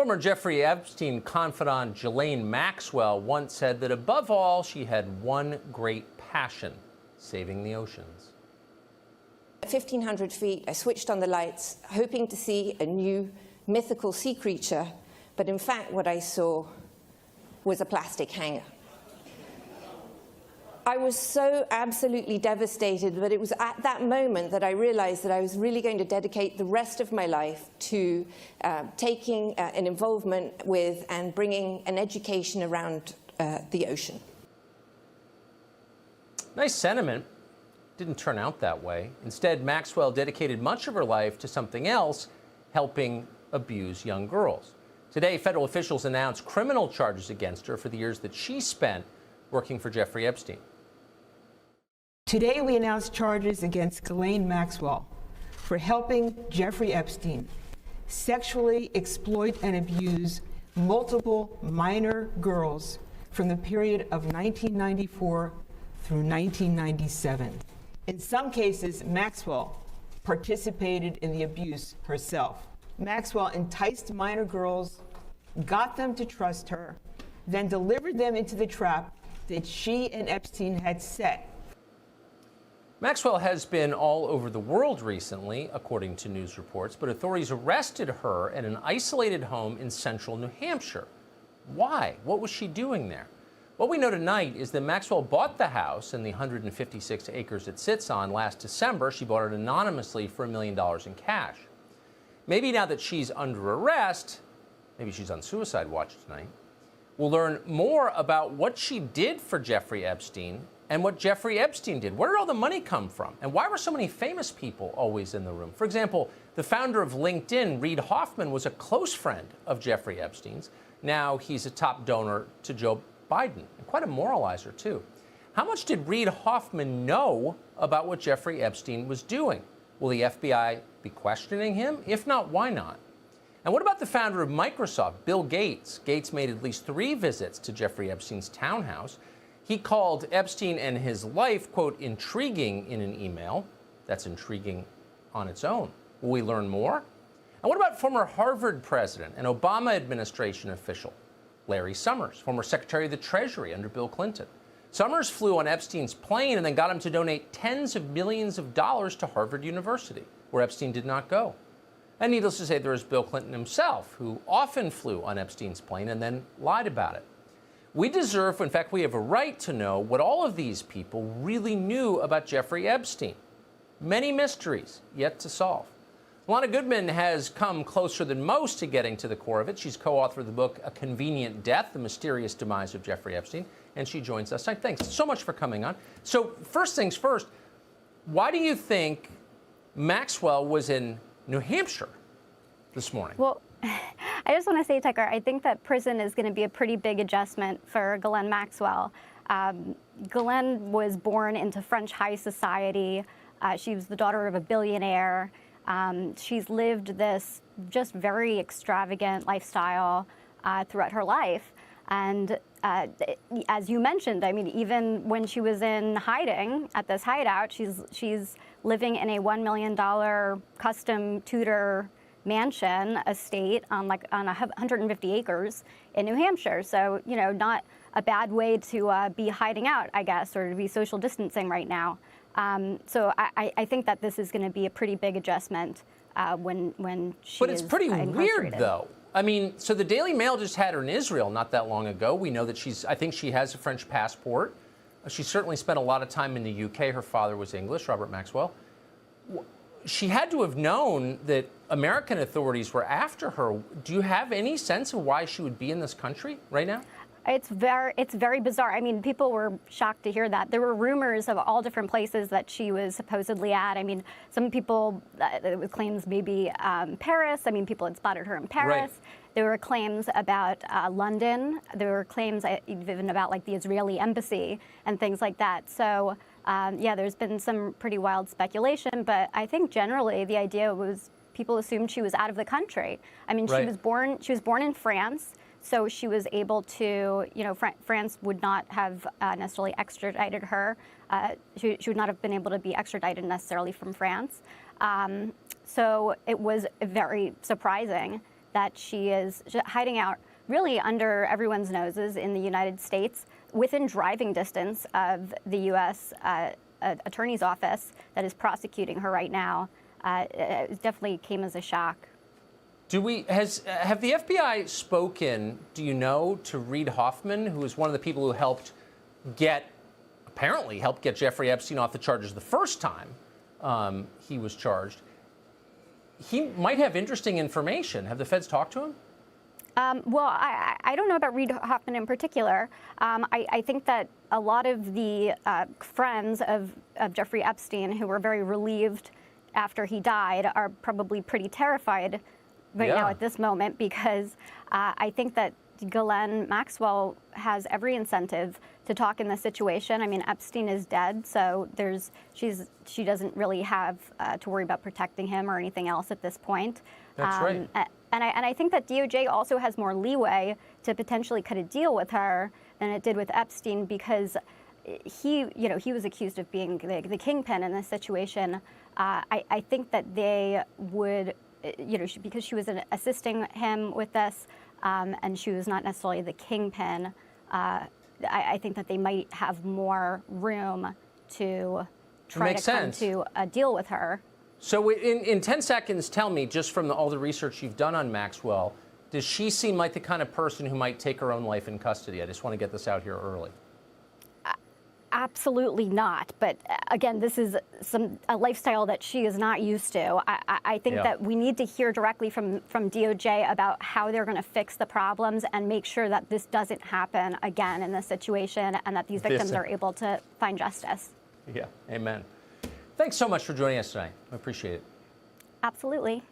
Former Jeffrey Epstein confidant Ghislaine Maxwell once said that above all, she had one great passion: saving the oceans. At 1,500 feet, I switched on the lights, hoping to see a new mythical sea creature, but in fact what I saw was a plastic hanger. I was so absolutely devastated, but it was at that moment that I realized that I was really going to dedicate the rest of my life to taking an involvement with and bringing an education around the ocean. Nice sentiment. Didn't turn out that way. Instead, Maxwell dedicated much of her life to something else: helping abuse young girls. Today, federal officials announced criminal charges against her for the years that she spent working for Jeffrey Epstein. Today, we announced charges against Ghislaine Maxwell for helping Jeffrey Epstein sexually exploit and abuse multiple minor girls from the period of 1994 through 1997. In some cases, Maxwell participated in the abuse herself. Maxwell enticed minor girls, got them to trust her, then delivered them into the trap that she and Epstein had set. Maxwell has been all over the world recently, according to news reports, but authorities arrested her at an isolated home in central New Hampshire. Why? What was she doing there? What we know tonight is that Maxwell bought the house and the 156 acres it sits on last December. She bought it anonymously for $1 million in cash. Maybe now that she's under arrest, maybe she's on suicide watch tonight, we'll learn more about what she did for Jeffrey Epstein and what Jeffrey Epstein did. Where did all the money come from? And why were so many famous people always in the room? For example, the founder of LinkedIn, Reid Hoffman, was a close friend of Jeffrey Epstein's. Now he's a top donor to Joe Biden, and quite a moralizer, too. How much did Reid Hoffman know about what Jeffrey Epstein was doing? Will the FBI be questioning him? If not, why not? And what about the founder of Microsoft, Bill Gates? Gates made at least 3 visits to Jeffrey Epstein's townhouse. He called Epstein and his life, quote, intriguing in an email. That's intriguing on its own. Will we learn more? And what about former Harvard president and Obama administration official Larry Summers, former Secretary of the Treasury under Bill Clinton? Summers flew on Epstein's plane and then got him to donate tens of millions of dollars to Harvard University, where Epstein did not go. And needless to say, there was Bill Clinton himself, who often flew on Epstein's plane and then lied about it. We deserve, in fact, we have a right to know what all of these people really knew about Jeffrey Epstein. Many mysteries yet to solve. Lana Goodman has come closer than most to getting to the core of it. She's co-author of the book, A Convenient Death, The Mysterious Demise of Jeffrey Epstein, and she joins us tonight. Thanks so much for coming on. So first things first, why do you think Maxwell was in New Hampshire this morning? Well, I just want to say, Tucker, I think that prison is going to be a pretty big adjustment for Ghislaine Maxwell. Ghislaine was born into French high society. She was the daughter of a billionaire. She's lived this just very extravagant lifestyle throughout her life. And as you mentioned, I mean, even when she was in hiding at this hideout, she's living in a $1 million custom Tudor mansion estate on 150 acres in New Hampshire. So, you know, not a bad way to be hiding out, I guess, or to be social distancing right now. So I think that this is going to be a pretty big adjustment when she But it's pretty weird, though. I mean, so the Daily Mail just had her in Israel not that long ago. We know that I think she has a French passport. She certainly spent a lot of time in the UK. Her father was English, Robert Maxwell. She had to have known that American authorities were after her. Do you have any sense of why she would be in this country right now? It's very bizarre. I mean, people were shocked to hear that. There were rumors of all different places that she was supposedly at. I mean, some people with claims maybe Paris. I mean, people had spotted her in Paris. Right. There were claims about London. There were claims even about like the Israeli embassy and things like that. So yeah, there's been some pretty wild speculation. But I think generally the idea was people assumed she was out of the country. I mean, right. She was born in France. So she was able to, you know, France would not have necessarily extradited her. She would not have been able to be extradited necessarily from France. So it was very surprising that she is hiding out really under everyone's noses in the United States, within driving distance of the U.S. Attorney's Office that is prosecuting her right now. It definitely came as a shock. Have the FBI spoken, do you know, to Reid Hoffman, who is one of the people who apparently helped get Jeffrey Epstein off the charges the first time he was charged? He might have interesting information. Have the feds talked to him? Well, I don't know about Reid Hoffman in particular. I think that a lot of the friends of Jeffrey Epstein, who were very relieved after he died, are probably pretty terrified right now at this moment, because I think that Ghislaine Maxwell has every incentive to talk in this situation. I mean, Epstein is dead, so she doesn't really have to worry about protecting him or anything else at this point. That's right. And I think that DOJ also has more leeway to potentially cut a deal with her than it did with Epstein, because he was accused of being the kingpin in this situation. I think that they would, because she was assisting him with this, and she was not necessarily the kingpin, I think that they might have more room to try to come to a deal with her. So in 10 seconds, tell me, just from all the research you've done on Maxwell, does she seem like the kind of person who might take her own life in custody? I just want to get this out here early. Absolutely not. But again, this is a lifestyle that she is not used to. I think that we need to hear directly from DOJ about how they're going to fix the problems and make sure that this doesn't happen again in this situation, and that these victims are able to find justice. Yeah, amen. Thanks so much for joining us tonight. I appreciate it. Absolutely.